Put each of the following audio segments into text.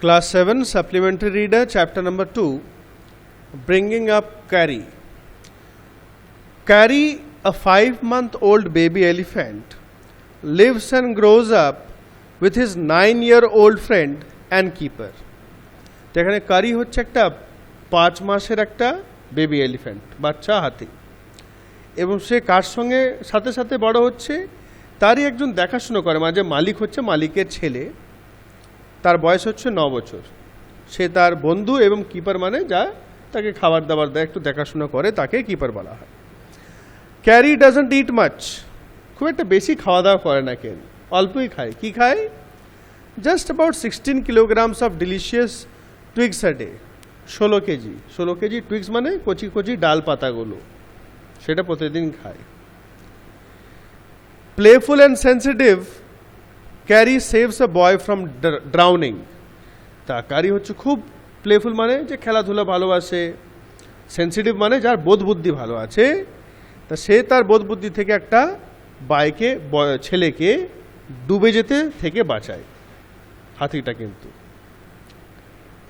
Class 7 Supplementary Reader, Chapter number 2, Bringing Up Carrie. Carrie, a 5-month-old baby elephant, lives and grows up with his 9-year-old friend and keeper. এখানে কারি হচ্ছে একটা 5 মাসের একটা baby elephant, বাচ্চা হাতি, এবং সে কার সঙ্গে সাথে সাথে বড় হচ্ছে, তারই একজন দেখাশুনো করে, মাঝে মালিক হচ্ছে মালিকের ছেলে, তার বয়স হচ্ছে 9 বছর। সে তার বন্ধু এবং কিপার, মানে যা তাকে খাবার দাবার দেয়, একটু দেখাশোনা করে, তাকে কিপার বলা হয়। ক্যারি ডাজন্ট ইট মাচ, খুব একটা বেশি খাওয়া দাওয়া করে না ক্যারি, অল্পই খায়। কি খায়? Just about 16 kilograms of delicious টুইগস a day. 16 KG টুইগস মানে কচি কচি ডাল পাতাগুলো, সেটা প্রতিদিন খায়। Playful and sensitive, carry saves a boy from drowning. তা ক্যারি হচ্ছে খুব প্লেফুল, মানে যে খেলাধুলা ভালোবাসে, সেন্সিটিভ মানে যার বোধ বুদ্ধি ভালো আছে, তা সে তার বোধ বুদ্ধি থেকে একটা ছেলেকে ডুবে যেতে থেকে বাঁচায়, হাতিটা। কিন্তু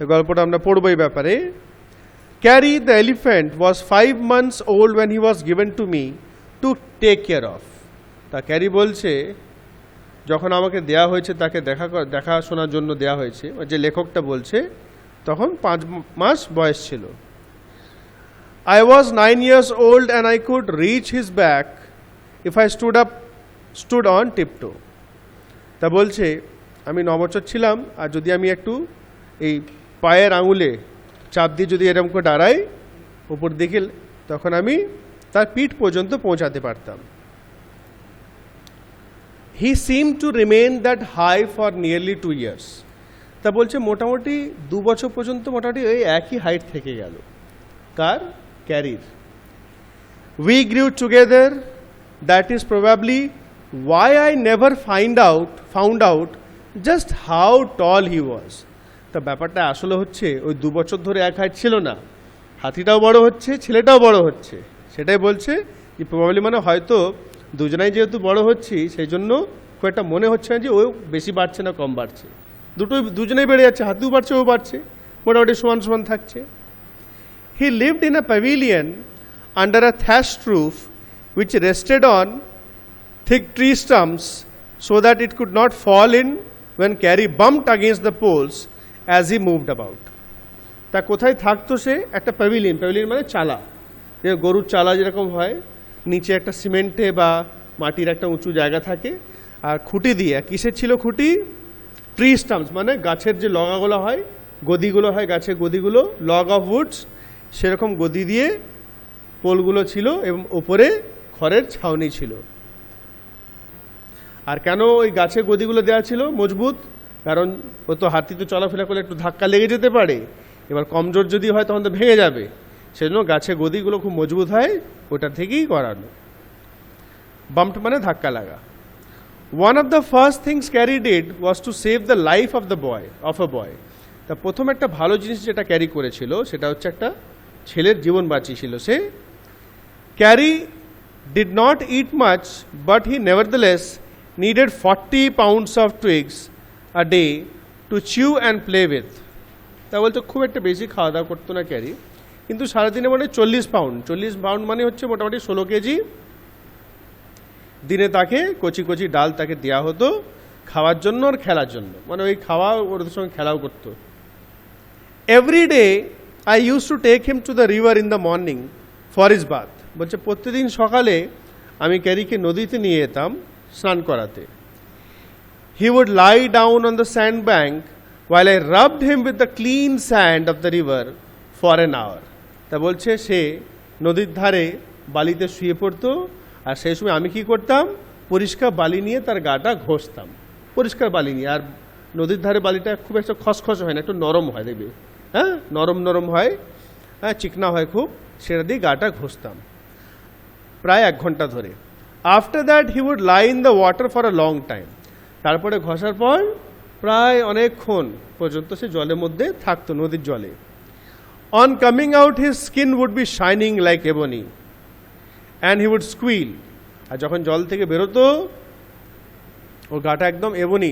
এই গল্পটা আমরা পড়বো এই ব্যাপারে। Carry the elephant was 5 months old when he was given to me to take care of. তা ক্যারি বলছে, যখন আমাকে দেয়া হয়েছে, তাকে দেখাশোনার জন্য দেয়া হয়েছে, যে লেখকটা বলছে, তখন 5 মাস বয়স ছিল। I was 9 years old and I could reach his back if I stood on tiptoe. তা বলছে, আমি 9 বছর ছিলাম, আর যদি আমি একটু এই পায়ের আঙুলে চাপ দিয়ে যদি এরকম করে দাঁড়াই উপর দিকে, তখন আমি তার পিঠ পর্যন্ত পৌঁছাতে পারতাম। He seemed to remain that high for nearly 2 years. তা বলছে মোটামুটি 2 বছর পর্যন্ত মোটামুটি ওই একই হাইট থেকে গেল। কার? ক্যারির। We grew together. That is probably why I never found out just how tall he was. তা ব্যাপারটা আসলে হচ্ছে ওই 2 বছর ধরে এক হাইট ছিল না, হাতিটাও বড় হচ্ছে, ছেলেটাও বড় হচ্ছে, সেটাই বলছে যে প্রবাবলি মানে হয়তো দুজনাই যেহেতু বড় হচ্ছি, সেই জন্য খুব একটা মনে হচ্ছে না যে ও বেশি বাড়ছে না কম বাড়ছে, দুজনেই বেড়ে যাচ্ছে, হাতিও বাড়ছে ও বাড়ছে, মোটামুটি সমান সমান থাকছে। He lived in a pavilion under a thatched roof which rested on thick tree stumps so that it could not fall in when Carrie bumped against the poles as he moved about. তা কোথায় থাকতো সে? একটা pavilion মানে চালা, যে গরুর চালা যেরকম হয়, নিচে একটা সিমেন্টে বা মাটির একটা উঁচু জায়গা থাকে, আর খুঁটি দিয়ে, কিসের ছিল খুঁটি? ট্রি স্টাম্পস, মানে গাছের যে লগাগুলো হয়, গদিগুলো হয়, গাছের গদিগুলো, লগ অফ উডস, সেরকম গদি দিয়ে পোলগুলো ছিল, এবং ওপরে খড়ের ছাউনি ছিল। আর কেন ওই গাছের গদিগুলো দেওয়া ছিল মজবুত? কারণ ও তো হাতি তো চলাফেরা করলে একটু ধাক্কা লেগে যেতে পারে, এবার কমজোর যদি হয় তখন তো ভেঙে যাবে, সেজন্য গাছের গদিগুলো খুব মজবুত হয়, ওটা থেকেই করানো। বাম্পড মানে ধাক্কা লাগা। One of the first things Carrie did was to save the life of a boy. তা প্রথম একটা ভালো জিনিস যেটা ক্যারি করেছিল, সেটা হচ্ছে একটা ছেলের জীবন বাঁচিয়েছিল সে। Carrie did not eat much, but he nevertheless needed 40 pounds of twigs a day to chew and play with. তা বলতো খুব একটা বেশি খাওয়া দাওয়া করতো না ক্যারি, কিন্তু সারাদিনে মানে 40 পাউন্ড মানে হচ্ছে মোটামুটি 16 কেজি দিনে তাকে কচি কচি ডাল তাকে দেওয়া হতো খাওয়ার জন্য আর খেলার জন্য, মানে ওই খাওয়া ওদের সঙ্গে খেলাও করতো। Every day I use to take him to the river in the morning for his bath. বলছে প্রতিদিন সকালে আমি ক্যারিকে নদীতে নিয়ে যেতাম স্নান করাতে। He would lie down on the sand bank while I rubbed him with the clean sand of the river for an hour. তা বলছে সে নদীর ধারে বালিতে শুয়ে পড়তো, আর সেই সময় আমি কি করতাম? পরিষ্কার বালি নিয়ে তার গাটা ঘষতাম, পরিষ্কার বালি নিয়ে। আর নদীর ধারে বালিটা খুব একটা খসখস হয় না, একটু নরম হয়, দেখবে, হ্যাঁ, নরম হয়, হ্যাঁ, চিকনা হয় খুব, সেটা দিয়ে গাটা ঘষতাম প্রায় 1 ঘন্টা ধরে। After that he would lie in the water for a long time. তারপরে ঘষার পর প্রায় অনেকক্ষণ পর্যন্ত সে জলের মধ্যে থাকতো, নদীর জলে। On coming out his skin would be shining like ebony and he would squeal. আর যখন জল থেকে বেরোতো ওর গাটা একদম ebony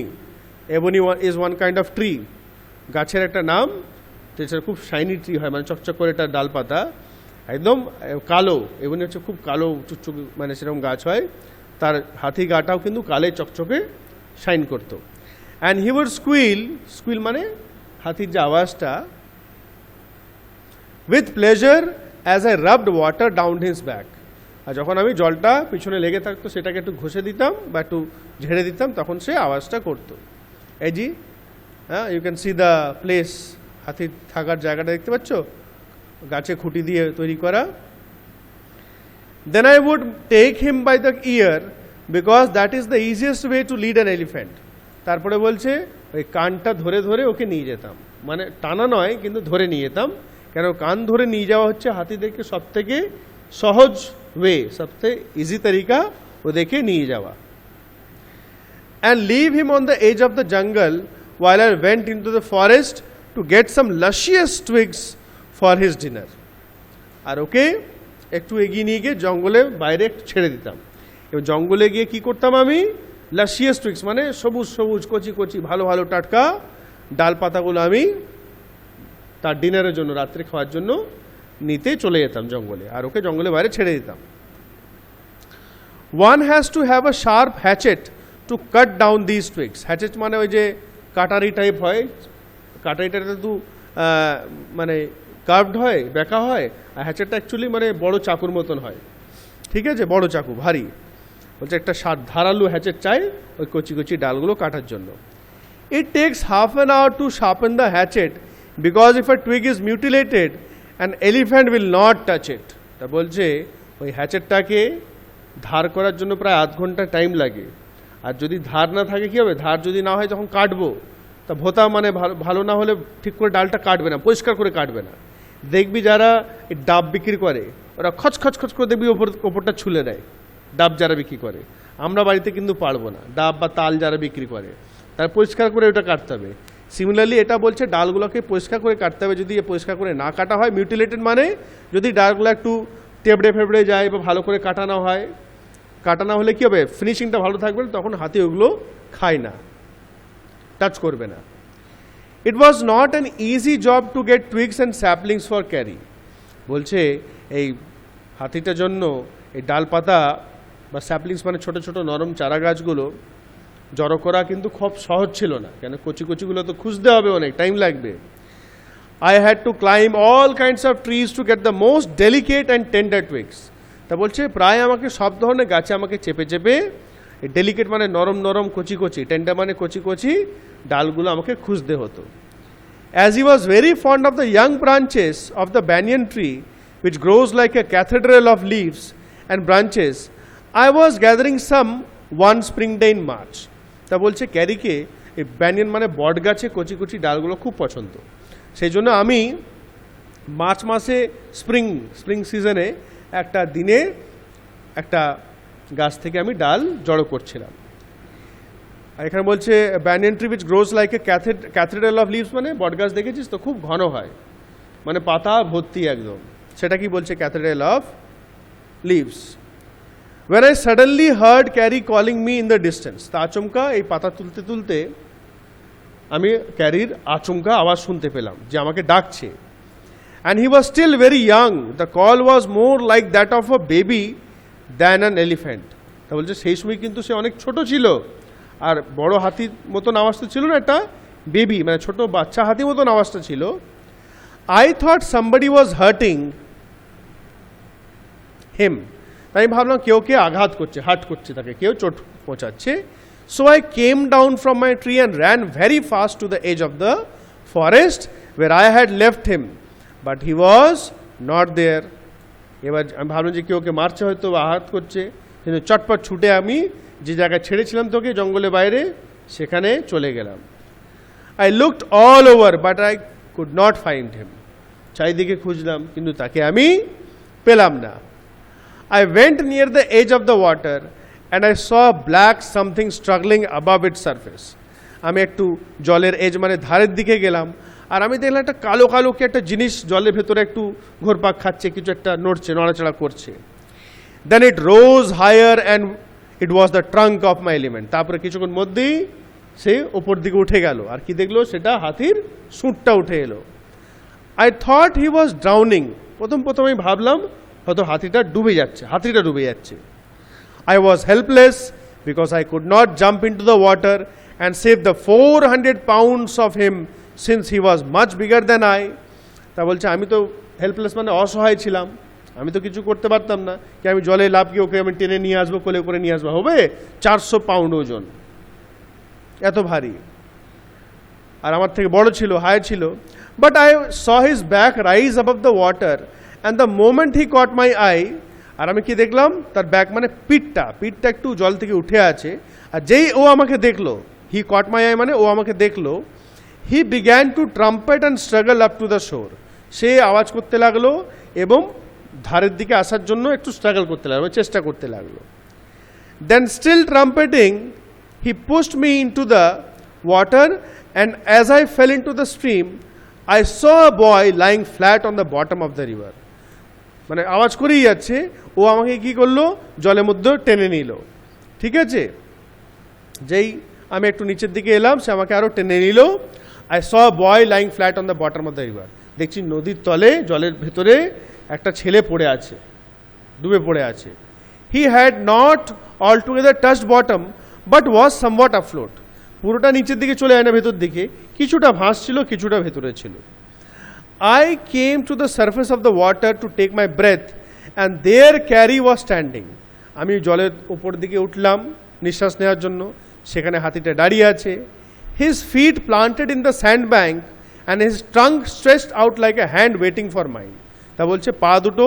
is one kind of tree, গাছের একটা নাম, তো এটা খুব শাইনি ট্রি হয়, মানে চকচক করে এটা ডালপাতা একদম কালো, এবং হচ্ছে খুব কালো চুকচুক, মানে সেরকম গাছ হয়। তার হাতি গাটাও কিন্তু কালে চকচকে শাইন করতো। অ্যান্ড হি উড স্কুইল মানে হাতির যে আওয়াজটা, with pleasure as I rubbed water down his back. আর যখন আমি জলটা পিছনে লেগে থাকতো সেটাকে একটু ঘষে দিতাম বা একটু ঝেড়ে দিতাম, তখন সে আওয়াজটা করতো। এই জি, হ্যাঁ, you can see the place, হাতির থাকার জায়গাটা দেখতে পাচ্ছ, গাছে খুঁটি দিয়ে তৈরি করা। Then I would take him by the ear because that is the easiest way to lead an elephant. তারপরে বলছে ওই কানটা ধরে ধরে ওকে নিয়ে যেতাম, মানে টানা নয় কিন্তু ধরে নিয়ে যেতাম, কেন কান ধরে নিয়ে যাওয়া হচ্ছে হাতিদেরকে সব থেকে সহজ ওয়ে, সবথেকে ইজি তরিকা ওদেরকে নিয়ে যাওয়া। And leave him on the edge of the jungle while I went into the forest to get some luscious twigs for his dinner. আর ওকে একটু এগিয়ে নিয়ে গিয়ে জঙ্গলে বাইরে একটু ছেড়ে দিতাম, এবং জঙ্গলে গিয়ে কি করতাম আমি, লাসিয়াস টুইগস মানে সবুজ সবুজ কচি কচি ভালো ভালো টাটকা ডালপাতাগুলো আমি তার ডিনারের জন্য, রাত্রে খাওয়ার জন্য নিতে চলে যেতাম জঙ্গলে, আর ওকে জঙ্গলে বাইরে ছেড়ে দিতাম। One has to have a sharp hatchet to cut down these twigs. Hatchet মানে ওই যে কাটারি টাইপ হয়, কাটারিটা তো মানে কার্ভড হয়, বেঁকা হয়, আর হ্যাচেটটা অ্যাকচুয়ালি মানে বড় চাকুর মতন হয়, ঠিক আছে, বড় চাকু ভারী। বলছে একটা ধারালো হ্যাচেট চাই ওই কচি কচি ডালগুলো কাটার জন্য। It takes half an hour to sharpen the hatchet because if a twig is mutilated an elephant will not touch it. তা বলছে ওই হ্যাচেটটাকে ধার করার জন্য প্রায় আধ ঘন্টা টাইম লাগে, আর যদি ধার না থাকে কী হবে, ধার যদি না হয় যখন কাটবো তা ভোতা মানে ভালো না হলে ঠিক করে ডালটা কাটবে না, পরিষ্কার করে কাটবে না। দেখবি যারা এই ডাব বিক্রি করে ওরা খচ করে দেখবি ওপরটা ছুলে দেয়, ডাব যারা বিক্রি করে। আমরা বাড়িতে কিন্তু পারবো না, ডাব বা তাল যারা বিক্রি করে তারা পরিষ্কার করে ওটা কাটতে হবে। সিমিলারলি এটা বলছে ডালগুলোকে পরিষ্কার করে কাটতে হবে, যদি পরিষ্কার করে না কাটা হয় মিউটিলেটেড মানে যদি ডালগুলো একটু টেবড়ে ফেবড়ে যায় বা ভালো করে কাটানো হয়, কাটানো হলে কী হবে, ফিনিশিংটা ভালো থাকবে, তখন হাতে ওগুলো খায় না, টাচ করবে না। It was not an easy job to get twigs and saplings for Kari. বলছে এই হাতিটার জন্য এই ডালপাতা বা স্যাপলিংস মানে ছোটো ছোটো নরম চারা গাছগুলো জড়ো করা কিন্তু খুব সহজ ছিল না, কেন কচি কচিগুলো তো খুঁজতে হবে, অনেক টাইম লাগবে। I had to climb all kinds of trees to get the most delicate and tender টুইগস। তা বলছে প্রায় আমাকে সব ধরনের গাছে আমাকে চেপে চেপে, ডেলিকেট মানে নরম নরম কচি কচি, টেন্ডার মানে কচি কচি ডালগুলো আমাকে খুঁজতে হতো। As he was very fond of the young branches of the banyan tree which grows like a cathedral of leaves and branches, I was gathering some one spring day in March. তা বলছে ক্যারিকে এই banyan মানে বট গাছে কচি কচি ডালগুলো খুব পছন্দ, সেই জন্য আমি মার্চ মাসে স্প্রিং সিজনে একটা দিনে একটা গাছ থেকে আমি ডাল জড়ো করছিলাম। আর এখানে বলছে banyan tree which grows like a cathedral of leaves মানে বট গাছ দেখেছিস তো, খুব ঘন হয়, মানে পাতা ভর্তি একদম, সেটা কি বলছে cathedral of leaves. When I suddenly heard Carrie calling me in the distance, তা আচমকা এই পাতা তুলতে তুলতে আমি ক্যারির আচমকা আওয়াজ শুনতে পেলাম যে আমাকে ডাকছে। And he was still very young. The call was more like that of a baby than an elephant. তা বলছে সেই সময় কিন্তু সে অনেক ছোট ছিল, আর বড় হাতির মতন আওয়াজটা ছিল না, একটা বেবি মানে ছোট বাচ্চা হাতির মতন আওয়াজটা ছিল। I thought somebody was hurting him. তাই ভাবলাম কেউ আঘাত করছে, হার্ট করছে তাকে, কেউ চোট পৌঁছাচ্ছে। So I came down from my tree and ran very fast to the edge of the forest where I had left him, but he was not there. এবার আমি ভাবলাম যে কেউ মারছে হয়তো, আঘাত করছে, কিন্তু চটপট ছুটে আমি যে জায়গায় ছেড়েছিলাম তোকে জঙ্গলের বাইরে সেখানে চলে গেলাম। I looked all over but I could not find him. চারিদিকে খুঁজলাম কিন্তু তাকে আমি পেলাম না। I went near the edge of the water and I saw black something struggling above its surface. আমি একটু জলের এজ মানে ধারের দিকে গেলাম, আর আমি দেখলাম একটা কালো কালো কি একটা জিনিস জলের ভেতরে একটু ঘোরপাক খাচ্ছে, কিছু একটা নড়ছে, নড়াচড়া করছে। Then it rose higher and it was the trunk of my element. তারপরে কিছুক্ষণ মধ্যেই সে ওপর দিকে উঠে গেল, আর কি দেখলো, সেটা হাতির সুঁটটা উঠে এলো। I thought he was drowning, প্রথম আমি ভাবলাম হয়তো হাতিটা ডুবে যাচ্ছে। I was helpless because I could not jump into the water and save the 400 pounds of him since he was much bigger than I. তা বলছে আমি তো হেল্পলেস মানে অসহায় ছিলাম, আমি তো কিছু করতে পারতাম না, কি আমি জলে লাফ গিয়ে ওকে আমি টেনে নিয়ে আসবো, কোলে করে নিয়ে আসবো, হবে 400 পাউন্ড ওজন, এত ভারী, আর আমার থেকে বড় ছিল, হাই ছিল। But I saw his back rise above the water and the moment he caught my eye, আর আমি কি দেখলাম, তার ব্যাক মানে পিঠটা একটু জল থেকে উঠে আছে, আর যেই ও আমাকে দেখলো, হি কট মাই আই মানে ও আমাকে দেখলো, he began to trumpet and struggle up to the shore, সে আওয়াজ করতে লাগলো এবং ধারের দিকে আসার জন্য একটু স্ট্রাগল করতে লাগলো, চেষ্টা করতে লাগলো। Then still trumpeting he pushed me into the water and as I fell into the stream I saw a boy lying flat on the bottom of the river, মানে আওয়াজ করেই যাচ্ছে, ও আমাকে কি করলো, জলের মধ্যে টেনে নিল। ঠিক আছে, যেই আমি একটু নিচের দিকে এলাম, সে আমাকে আরো টেনে নিল। I saw a boy lying flat on the bottom of the river, দেখছি নদীর তলে জলের ভেতরে একটা ছেলে পড়ে আছে, ডুবে পড়ে আছে। He had not altogether touched bottom but was somewhat afloat, পুরোটা নিচের দিকে চলে যায় না, ভেতর দিকে কিছুটা ভাসছিল, কিছুটা ভেতরে ছিল। I came to the surface of the water to take my breath and there Carrie was standing. আমি জলের উপর দিকে উঠলাম নিঃশ্বাস নেওয়ার জন্য, সেখানে হাতিটা দাঁড়িয়ে আছে। His feet planted in the sandbank and his trunk stretched out like a hand waiting for mine. তা বলছে পা দুটো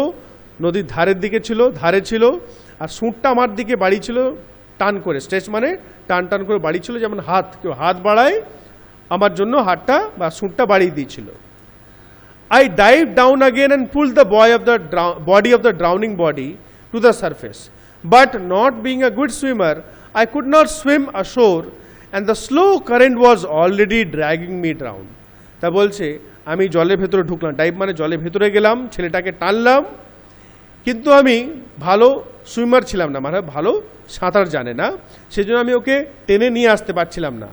নদীর ধারে ছিল, আর সুঁটটা আমার দিকে বাড়ি ছিল টান করে, স্ট্রেচ মানে টান করে বাড়ি ছিল, যেমন কেউ হাত বাড়ায়, আমার জন্য হাতটা বা সুঁটটা বাড়িয়ে দিয়েছিল। I dived down again and pulled the body of the drowning body to the surface. But not being a good swimmer, I could not swim ashore and the slow current was already dragging me down. তা বলছে আমি জলের ভেতরে ঢুকলাম, dive মানে জলের ভেতরে গেলাম, ছেলেটাকে টানলাম, কিন্তু আমি ভালো সুইমার ছিলাম না, মানে ভালো সাঁতার জানে না, সেজন্য আমি ওকে টেনে নিয়ে আসতে পারছিলাম না।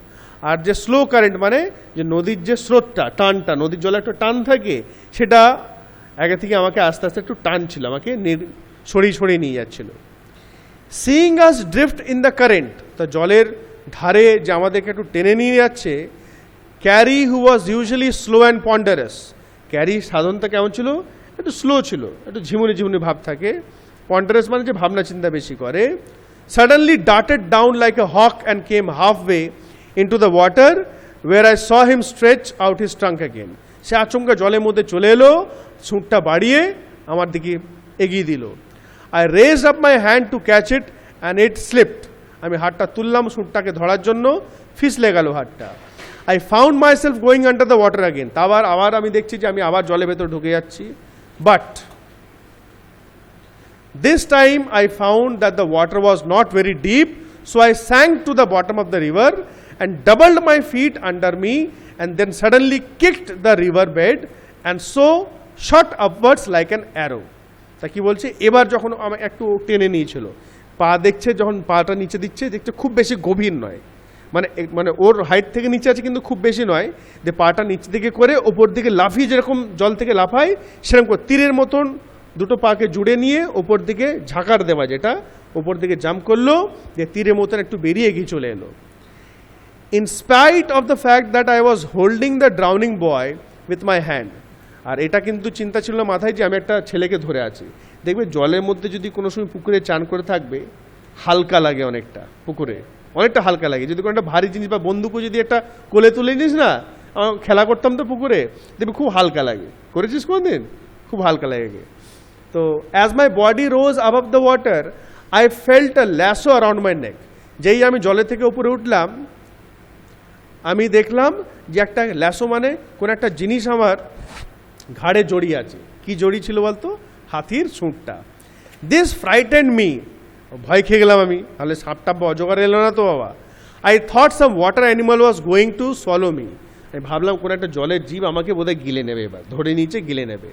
আর যে স্লো কারেন্ট মানে যে নদীর যে স্রোতটা, টানটা, নদীর জলে একটা টান থাকে, সেটা আগে থেকে আমাকে আস্তে আস্তে একটু টানছিল, আমাকে সরিয়ে নিয়ে যাচ্ছিল। Seeing us drift in the current, তো জলের ধারে যে আমাদেরকে একটু টেনে নিয়ে যাচ্ছে। Kari who was usually slow and ponderous, Kari সাধারণত কেমন ছিল, একটু স্লো ছিল, একটু ঝিমুনি ভাব থাকে, পন্ডারাস মানে যে ভাবনা চিন্তা বেশি করে। Suddenly darted down like a hawk and came halfway into the water where I saw him stretch out his trunk again. সে আচমকা জলের মধ্যে চলে এলো, সুঁটটা বাড়িয়ে আমার দিকে এগিয়ে দিল। I raised up my hand to catch it and it slipped. আমি হাতটা তুললাম সুঁটটাকে ধরার জন্য, ফিসলে গেল হাতটা। I found myself going under the water again. আবার আমি দেখছি যে আমি আবার জলের ভেতর ঢুকে যাচ্ছি। But this time I found that the water was not very deep, so I sank to the bottom of the river and doubled my feet under me and then suddenly kicked the river bed and so shot upwards like an arrow. তা কি বলছে, এবার যখন আমাকে একটু টেনে নিয়েছিল, পা দেখছে, যখন পাটা নিচে দিচ্ছে, দেখছে খুব বেশি গভীর নয়, মানে ওর হাইট থেকে নিচে আছে কিন্তু খুব বেশি নয়, যে পাটা নিচে দিকে করে ওপর দিকে লাফিয়ে যেরকম জল থেকে লাফায় সেরকম করে তীরের মতন দুটো পাকে জুড়ে নিয়ে ওপর দিকে ঝাঁকার দেওয়া, যেটা ওপর দিকে জাম্প করলো, যে তীরের মতন একটু বেরিয়ে এগিয়ে চলে এলো। In spite of the fact that I was holding the drowning boy with my hand, আর এটা কিন্তু চিন্তা ছিল না মাথায় যে আমি একটা ছেলেকে ধরে আছি। দেখবে জলের মধ্যে যদি কোনো সময় পুকুরে চান করে থাকবে, হালকা লাগে অনেকটা, পুকুরে অনেকটা হালকা লাগে, যদি কোনো একটা ভারী জিনিস বা বন্দুকও যদি একটা কোলে তুলে নিস না, খেলা করতাম তো পুকুরে, দেখবে খুব হালকা লাগে, করেছিস কোনদিন, খুব হালকা লাগে। তো as my body rose above the water I felt a lasso around my neck, যেই আমি জলের থেকে উপরে উঠলাম আমি দেখলাম যে একটা ল্যাসো মানে কোনো একটা জিনিস আমার ঘাড়ে জড়িয়ে আছে। কি জড়িয়ে ছিল বলতো, হাতির সুঁটটা। দিস ফ্রাইটেন্ড মি, ভয় খেয়ে গেলাম আমি, তাহলে সাপটা অজগর এলো না তো বাবা। I thought some water animal was going to solo me, আমি ভাবলাম কোনো একটা জলের জীব আমাকে বোধহয় গিলে নেবে, এবার ধরে নিচে গিলে নেবে।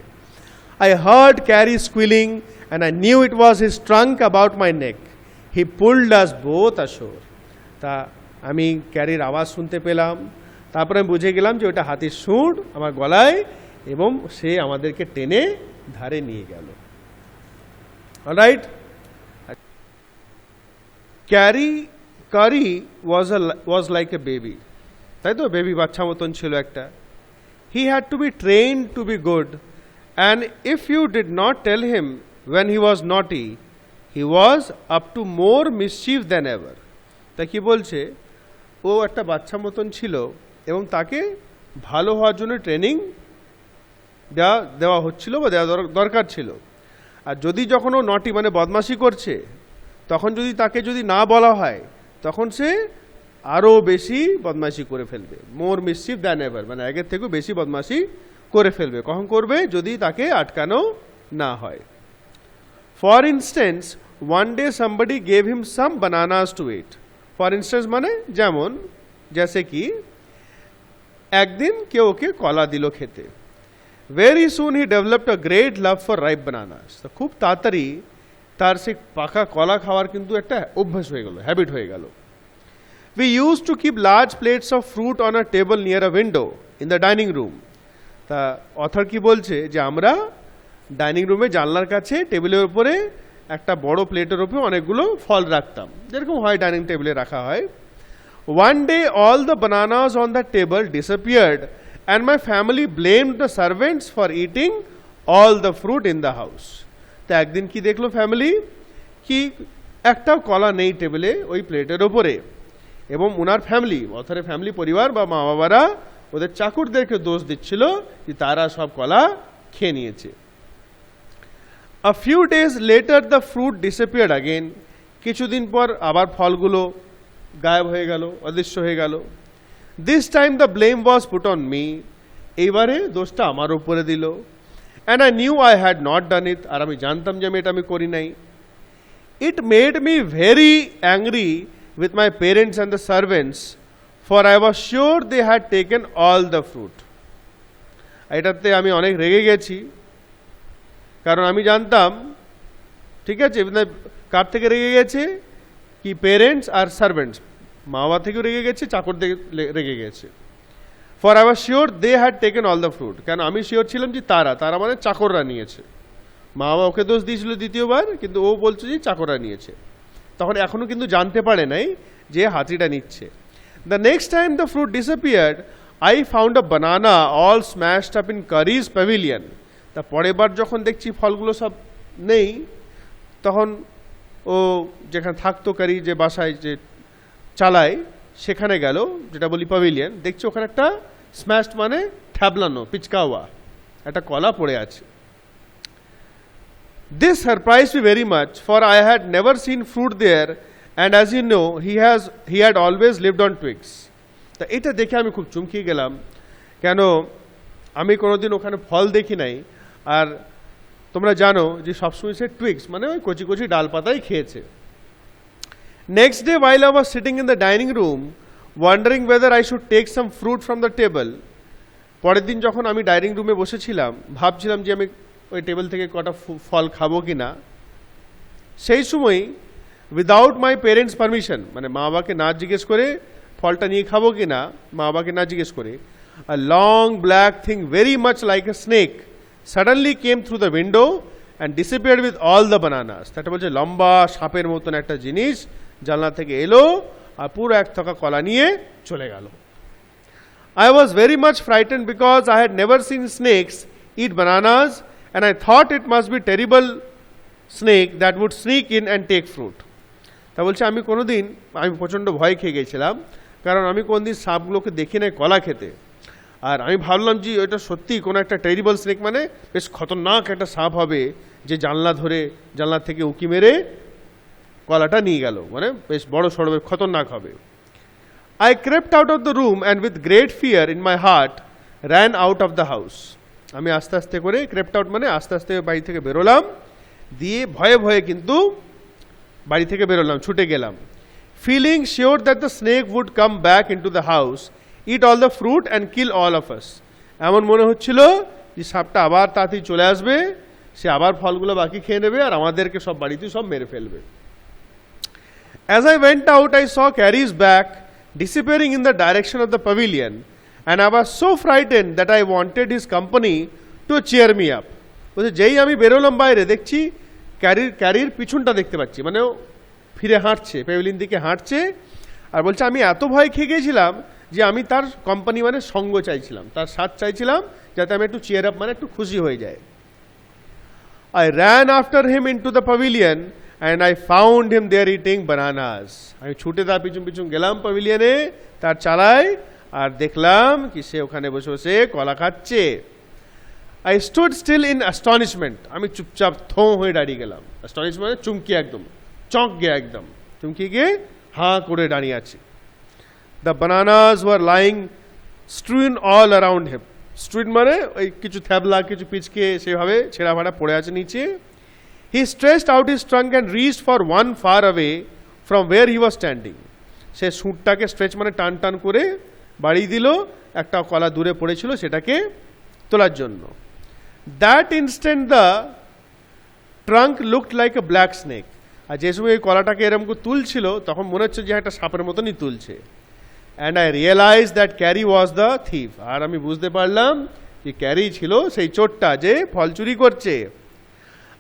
I heard Carrie squealing and I knew it was his trunk about my neck. He pulled us both ashore. তা আমি ক্যারির আওয়াজ শুনতে পেলাম, তারপরে আমি বুঝে গেলাম যে ওটা হাতির সুর আমার গলায়, এবং সে আমাদেরকে টেনে ধারে নিয়ে গেল। Alright, Kari was like a baby, তাই তো, বেবি বাচ্চা মতন ছিল একটা। He had to be trained to be good, and if you did not tell him when he was naughty, he was up to more mischief than ever. তা কি বলছে, ও একটা বাচ্চা মতন ছিল এবং তাকে ভালো হওয়ার জন্য ট্রেনিং দেওয়া হচ্ছিল বা দেওয়া দরকার ছিল। আর যদি যখন ও নটি মানে বদমাশি করছে, তখন যদি তাকে যদি না বলা হয়, তখন সে আরও বেশি বদমাশি করে ফেলবে। মোর মিসচিফ দ্যান এভার, মানে আগের থেকেও বেশি বদমাশি করে ফেলবে। কখন করবে, যদি তাকে আটকানো না হয়। For instance, one day somebody gave him some bananas to eat. For instance মানে যেমন, जैसे कि একদিন কেউ ওকে কলা দিল খেতে। Very soon he developed a great love for ripe bananas. তো খুব তাড়াতাড়ি তার সেই পাকা কলা খাওয়ার কিন্তু একটা অভ্যাস হয়ে গেল, হ্যাবিট হয়ে গেল। We used to keep large plates of fruit on a table near a window in the dining room. তা অথর কি বলছে, যে আমরা ডাইনিং রুমে জানলার কাছে টেবিলের উপরে একটা বড় প্লেটের উপরে অনেকগুলো ফল রাখতাম, যেরকম হয় ডাইনিং টেবিলে রাখা হয়। One day all the bananas on the table disappeared and my family blamed the servants for eating all the fruit in the house. তো একদিন কি দেখলো ফ্যামিলি, কি একটাও কলা নেই টেবিলে ওই প্লেটের ওপরে, এবং ওনার ফ্যামিলি, অথরের ফ্যামিলি পরিবার বা মা বাবারা ওদের চাকরদেরকে দোষ দিচ্ছিল যে তারা সব কলা খেয়ে নিয়েছে। A few days later the fruit disappeared again. কিছুদিন পর আবার ফলগুলো গায়েব হয়ে গেল, অদৃশ্য হয়ে গেল। This time the blame was put on me. এইবারে দোষটা আমার উপরে দিল। And I knew I had not done it. আর আমি জানতাম যে আমি এটা করি নাই। It made me very angry with my parents and the servants, for I was sure they had taken all the fruit. এটাতে আমি অনেক রেগে গেছি, কারণ আমি জানতাম, ঠিক আছে, কার থেকে রেগে গেছে, কি পেরেন্টস আর সার্ভেন্টস, মা বাবা থেকেও রেগে গেছে, চাকর থেকে রেগে গেছে। For I was sure they had taken all the fruit, কেন আমি শিওর ছিলাম যে তারা মানে চাকররা নিয়েছে। মা বাবা ওকে দোষ দিয়েছিল দ্বিতীয়বার, কিন্তু ও বলছে যে চাকররা নিয়েছে। তখন এখনও কিন্তু জানতে পারে নাই যে হাতিটা নিচ্ছে। The next time the fruit disappeared, I found a banana all smashed up in curries pavilion. তা পরের বার যখন দেখছি ফলগুলো সব নেই, তখন ও যেখানে থাকতো কারি, যে বাসায় যে চালায়, সেখানে গেল, যেটা বলি প্যাভিলিয়ন, দেখছি ওখানে একটা স্ম্যাশড মানে ঠ্যাবলানো, পিচকাওয়া একটা কলা পড়ে আছে। This surprised me very much, for I had never seen fruit there, and as you know, he had always lived on twigs. তা এটা দেখে আমি খুব চমকে গেলাম, কেন আমি কোনোদিন ওখানে ফল দেখি নাই। আর তোমরা জানো যে সবসময় সে টুইগস মানে ওই কচি কচি ডালপাতাই খেয়েছে। Next day while I was sitting in the dining room wondering whether I should take some fruit from the table, পরের দিন যখন আমি ডাইনিং রুমে বসেছিলাম, ভাবছিলাম যে আমি ওই টেবিল থেকে কটা ফল খাবো কি না, সেই সময় উইদাউট মাই পেরেন্টস পারমিশন, মানে মা বাবাকে না জিজ্ঞেস করে ফলটা নিয়ে খাবো কি না, মা বাবাকে না জিজ্ঞেস করে, a long black thing very much like a snake suddenly came through the window and disappeared with all the bananas. তাটা বলছে লম্বা সাপের মতন একটা জিনিস জানলা থেকে এলো আর পুরো এক থোকা কলা নিয়ে চলে গেল। I was very much frightened because I had never seen snakes eat bananas and I thought it must be terrible snake that would sneak in and take fruit. তা বলছে আমি প্রচণ্ড ভয় খেয়ে গেছিলাম, কারণ আমি কোনদিন সাপগুলোকে দেখি নাই কলা খেতে। আর আমি ভাবলাম যে ওইটা সত্যি কোনো একটা টেরিবল স্নেক, মানে বেশ খতরনাক একটা সাপ হবে, যে জানলা থেকে উঁকি মেরে কলাটা নিয়ে গেল, মানে বেশ বড় সড়ো খতরনাক হবে। I crept out of the room and with great fear in my heart ran out of the house. আমি আস্তে আস্তে করে, crept out মানে আস্তে আস্তে বাড়ি থেকে বেরোলাম, দিয়ে ভয়ে ভয়ে কিন্তু বাড়ি থেকে বেরোলাম, ছুটে গেলাম। Feeling sure that the snake would come back into the house, eat all the fruit and kill all of us. এমন মনে হচ্ছিল যে সাপটা আবার তাড়াতাড়ি চলে আসবে, সে আবার ফলগুলো বাকি খেয়ে নেবে আর আমাদেরকে সব বাড়িতে সব মেরে ফেলবে। As I went out, I saw Carrie's back disappearing in the direction of the pavilion, and I was so frightened that I wanted his company to cheer me up. বলছে যেই আমি বেরোলাম বাইরে দেখছি ক্যারির পিছনটা দেখতে পাচ্ছি, মানে ও ফিরে হাঁটছে, প্যাভিলিয়ন দিকে হাঁটছে, আর বলছে আমি এত ভয় খেয়ে গিয়েছিলাম যে আমি তার কোম্পানি মানে সঙ্গ চাইছিলাম, তার সাথ চাইছিলাম, যাতে আমি একটু চিয়ার আপ মানে একটু খুশি হয়ে যায়। I ran after him into the pavilion and I found him there eating bananas. আমি ছুটে তার পিছন পিছন গেলাম প্যাভিলিয়নে, তার চালায়, আর দেখলাম কি সে ওখানে বসে বসে কলা খাচ্ছে। I stood still in astonishment. আমি চুপচাপ থো হয়ে দাঁড়িয়ে গেলাম। astonishment মানে চুমকি, একদম চমক গিয়ে, একদম চুমকি গিয়ে হাঁ করে দাঁড়িয়ে আছি। The bananas were lying strewn all around him. Strewn মানে ওই কিছু থ্যাবলা, কিছু পিচকে সেভাবে ছেঁড়া ফাড়া পড়ে আছে নিচে। He stretched out his trunk and reached for one far away from where he was standing. সে সুঁটটাকে স্ট্রেচ মানে টান টান করে বাড়িয়ে দিল, একটা কলা দূরে পড়েছিল সেটাকে তোলার জন্য। That instant the trunk looked like a black snake. আর যে সময় এই কলাটাকে এরকম করে তুলছিল তখন মনে হচ্ছে যে একটা সাপের মতনই তুলছে। And I realized that Carrie was the thief. আর আমি বুঝতে পারলাম যে ক্যারি ছিল সেই চোরটা যে ফল চুরি করছে।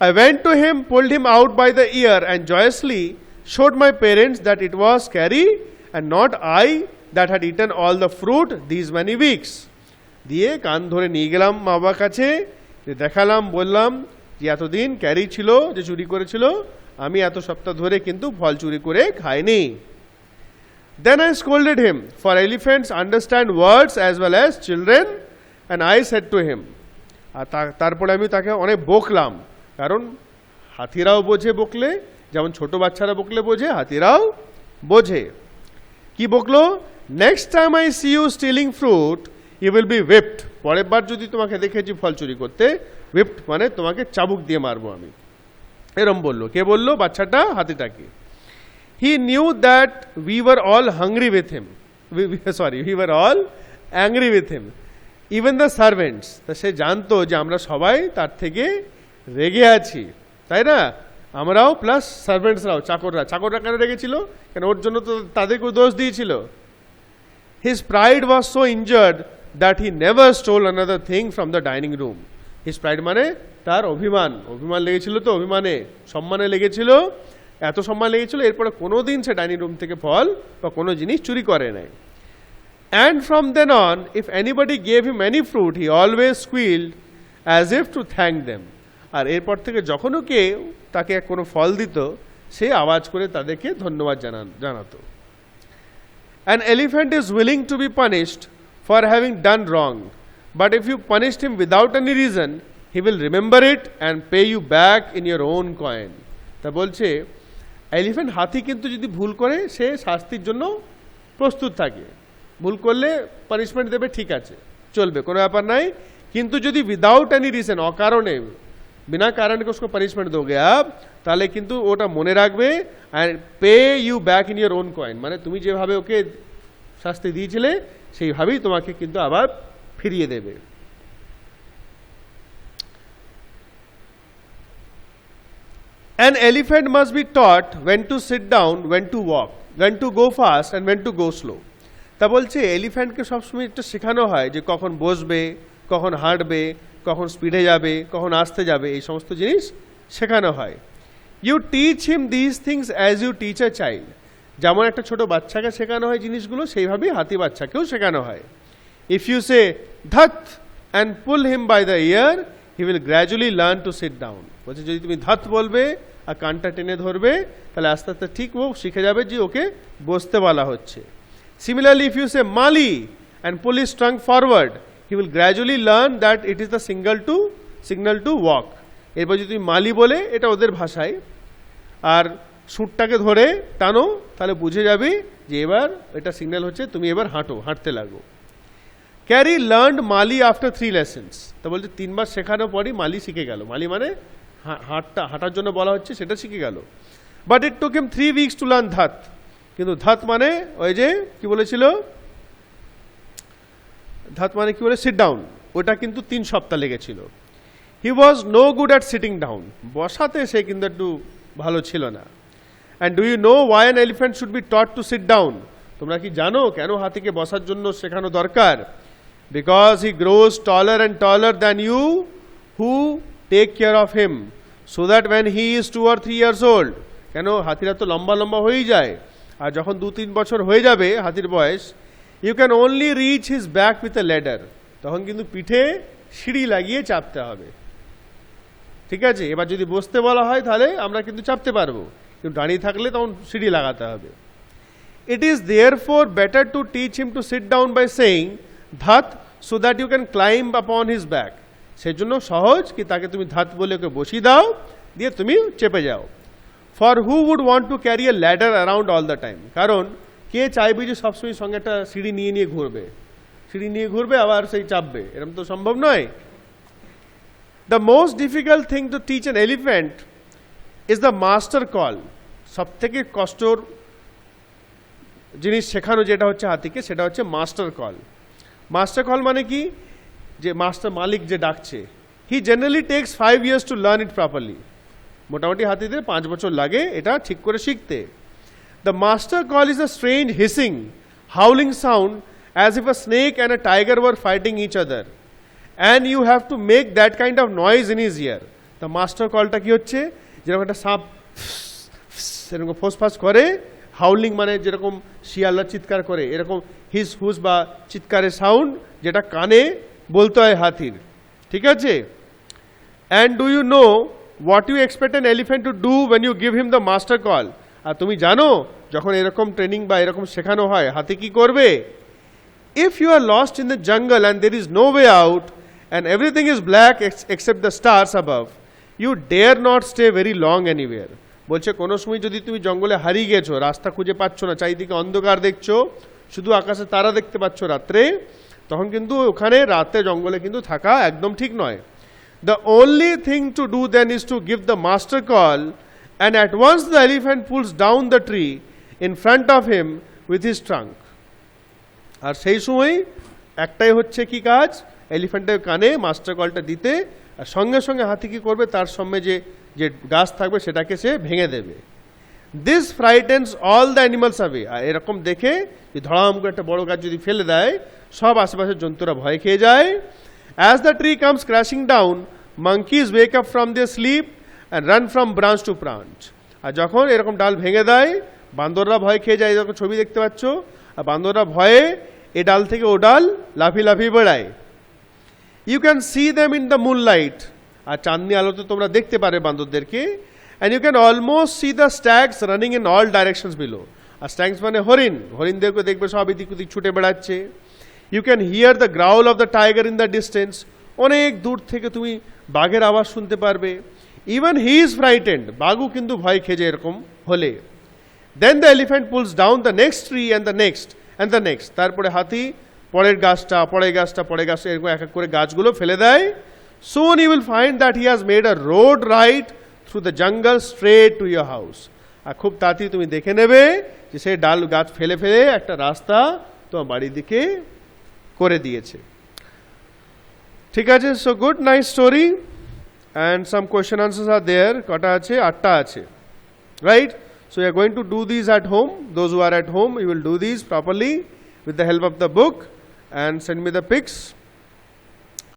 I went to him, pulled him out by the ear and joyously showed my parents that it was Carrie and not I that had eaten all the fruit these many weeks. দিয়ে কান ধরে নিয়ে গেলাম মা বাবার কাছে, দেখালাম, বললাম যে এতদিন ক্যারি ছিল যে চুরি করেছিল, আমি এত সপ্তাহ ধরে কিন্তু ফল চুরি করে খাইনি। Then I scolded him, for elephants understand words as well as children, and I said to him, আর তারপরে আমি তাকে অনেক বকলাম, কারণ হাতিরাও বোঝে বকলে, যেমন ছোট বাচ্চারা বকলে বোঝে, হাতিরাও বোঝে। কি বকলো? Next time I see you stealing fruit you will be whipped. পরের বার যদি তোমাকে দেখেছি ফল চুরি করতে, whipped মানে তোমাকে চাবুক দিয়ে মারবো আমি, এরম বললো। কে বললো? বাচ্চাটা হাতিটাকে। He knew that we were all hungry with him. We were all angry with him. Even the servants. তা সে জানতো যে আমরা সবাই তার থেকে রেগে আছি, তাই না? আমরাও প্লাস সার্ভেন্টসরাও, চাকররা কেন রেগেছিল? কেন ওর জন্য তো তাদেরকেও দোষ দিয়েছিল। His pride was so injured that he never stole another thing from the dining room. His pride মানে তার অভিমান লেগেছিল, তো অভিমানে সম্মানে লেগেছিল, এত সম্মান লেগেছিল, এরপরে কোনো দিন সে ডাইনিং রুম থেকে ফল বা কোনো জিনিস চুরি করে নাই। And from then on, if anybody gave him any fruit, he always squealed as if to thank them. আর এরপর থেকে যখনও কেউ তাকে কোনো ফল দিত, সে আওয়াজ করে তাদেরকে ধন্যবাদ জানাতো। An elephant is willing to be punished for having done wrong, but if you punished him without any reason, he will remember it and pay you back in your own coin. তা বলছে elephant, হাতি কিন্তু যদি ভুল করে সে শাস্তির জন্য প্রস্তুত থাকে, ভুল করলে পানিশমেন্ট দেবে, ঠিক আছে, চলবে, কোনো ব্যাপার নাই। কিন্তু যদি উইদাউট এনি রিজন, অকারণে, বিনা কারণে उसको পানিশমেন্ট दोगे आप, তাহলে কিন্তু ওটা মনে রাখবে, and pay you back in your own coin, মানে তুমি যেভাবে ওকে শাস্তি দিয়েছিলে সেইভাবেই তোমাকে কিন্তু আবার ফিরিয়ে দেবে। An elephant must be taught when to sit down, when to walk, when to go fast and when to go slow. তা বলছে এলিফ্যান্টকে সবসময় একটু শেখানো হয় যে কখন বসবে, কখন হাঁটবে, কখন স্পিডে যাবে, কখন আস্তে যাবে, এই সমস্ত জিনিস শেখানো হয়। You teach him this things as you teach a child. যেমন একটা ছোট বাচ্চাকে শেখানো হয় জিনিসগুলো, সেইভাবেই হাতি বাচ্চাকেও শেখানো হয়। If you say dhat and pull him by the ear, he will gradually learn to sit down. বলছে যদি তুমি ধাত বলবে আর কানটা টেনে ধরবে, তাহলে আস্তে আস্তে ঠিক ও শিখে যাবে যে ওকে বসতে বলা হচ্ছে। Similarly if you say Mali and pull his trunk forward, he will gradually learn that it is the signal to walk. এরপর যদি তুমি মালি বলে, এটা ওদের ভাষায়, আর সুরটাকে ধরে টানো, তাহলে বুঝে যাবে যে এবার এটা সিগন্যাল হচ্ছে তুমি এবার হাঁটতে লাগো। ক্যারি লার্নড মালি আফটার 3 lessons। তা বলছে 3 বার শেখানোর পরই মালি শিখে গেল। মালি মানে হাঁটার জন্য বলা হচ্ছে, সেটা শিখে গেল। But it took him 3 weeks to learn dhat. কিন্তু ধাত মানে ওই যে কি বলেছিল, ধাত মানে কি বলে, সিট ডাউন, ওটা কিন্তু 3 সপ্তাহ লেগেছিল। He was no good at sitting down. বসাতে সে কিন্তু একটু ভালো ছিল না। And do you know why an elephant should be taught to sit down? তোমরা কি জানো কেন হাতিকে বসার জন্য শেখানো দরকার? Because he grows taller and taller than you who take care of him, so that when he is 2 or 3 years old, কেন হাতিরা তো লম্বা লম্বা হয়েই যায়, আর যখন 2-3 বছর হয়ে যাবে হাতির বয়স, you can only reach his back with a ladder, তখন কিন্তু পিঠে সিঁড়ি লাগিয়ে চাপতে হবে। ঠিক আছে, এবার যদি বসতে বলা হয় তাহলে আমরা কিন্তু চাপতে পারবো, কিন্তু দাঁড়িয়ে থাকলে তখন সিঁড়ি লাগাতে হবে। It is therefore better to teach him to sit down by saying dhat, so that you can climb upon his back. সেজন্য সহজ কি তাকে তুমি ধাত বলে ওকে বসিয়ে দাও, দিয়ে তুমি চেপে যাও। For who would want to carry a ladder around all the time? কারণ কে চাইবে যে সবসময় সঙ্গে একটা সিঁড়ি নিয়ে নিয়ে ঘুরবে, সিঁড়ি নিয়ে ঘুরবে আবার সেই চাপবে, এরকম তো সম্ভব নয়। The most difficult thing to teach an elephant is the master call. সব থেকে কষ্টর জিনিস শেখানো যেটা হচ্ছে হাতিকে, সেটা হচ্ছে মাস্টার কল। মাস্টার কল মানে কি, যে মাস্টার মালিক যে ডাকছে। He generally takes 5 years to learn it properly. মোটামুটি হাতিদের 5 বছর লাগে এটা ঠিক করে শিখতে। The master call is a strange hissing howling sound as if a snake and a tiger were fighting each other, and you have to make that kind of noise in his ear. The master কলটা কি হচ্ছে, যেরকম একটা সাপ এরকম ফোসফাস করে, হাউলিং মানে যেরকম শিয়ালরা চিৎকার করে, এরকম হিস হুস বা চিৎকারের সাউন্ড যেটা কানে বলতে হয় হাতির। ঠিক আছে, and do you know what you expect an elephant to do when you give him the master call? আর তুমি জানো যখন এরকম ট্রেনিং বা এরকম শেখানো হয় হাতি কি করবে? If you are lost in the jungle and there is no way out and everything is black except the stars above, you dare not stay very long anywhere. বলছে কোনো সময় যদি তুমি জঙ্গলে হারিয়ে গেছো, রাস্তা খুঁজে পাচ্ছ না, চারিদিকে অন্ধকার দেখছো, শুধু আকাশে তারা দেখতে পাচ্ছ রাত্রে, তখন কিন্তু ওখানে রাতে জঙ্গলে কিন্তু থাকা একদম ঠিক নয়। The only thing to do then is to give the master call, and at once the elephant pulls down the tree in front of him with his trunk. আর সেই সময় একটাই হচ্ছে কি কাজ, এলিফ্যান্টের কানে মাস্টার কলটা দিতে, আর সঙ্গে সঙ্গে হাতি কি করবে, তার সামনে যে যে গাছ থাকবে সেটাকে সে ভেঙে দেবে। This frightens all the animals away. আর এরকম দেখে যে ধড়াম করে একটা বড় গাছ যদি ফেলে দেয়, সব আশেপাশের জন্তুরা ভয় খেয়ে যায়। As the tree comes crashing down, monkeys wake up from their sleep and run from branch to branch. আর যখন এরকম ডাল ভেঙে দেয়, বান্দররা ভয় খেয়ে যায়, এরকম ছবি দেখতে পাচ্ছ, আর বান্দররা ভয়ে এ ডাল থেকে ও ডাল লাফিয়ে লাফিয়ে বেড়ায়। You can see them in the moonlight, আর চাঁদনি আলোতে তোমরা দেখতে পারে বান্দরদেরকে। And you can almost see the stags running in all directions below. আর স্ট্যাগস মানে হরিণ, হরিণদেরকে দেখবে সব এদিক ওদিক ছুটে বেড়াচ্ছে। You can hear the growl of the tiger in the distance, অনেক দূর থেকে তুমি বাঘের আওয়াজ শুনতে পারবে। ইভেন হি ইজ ফ্রাইটেন্ড, বাঘও কিন্তু ভয় খেয়ে যায় এরকম হলে। Then the elephant pulls down the next tree and the next and the next. তারপরে হাতি পরের গাছটা, পরের গাছটা, পরের গাছটা, এরকম এক এক করে গাছগুলো ফেলে দেয়। Soon you will find that he has made a road right through the jungle straight to your house. আর খুব তাড়াতাড়ি তুমি দেখে নেবে যে সেই ডাল গাছ ফেলে ফেলে একটা রাস্তা তোমার বাড়ির দিকে করে দিয়েছে। ঠিক আছে, so good, nice story, and some question answers are there. কটা আছে? 8টা আছে, right? So you are going to do this at home. Those who are at home, you will do this properly with the help of the book and send me the pics.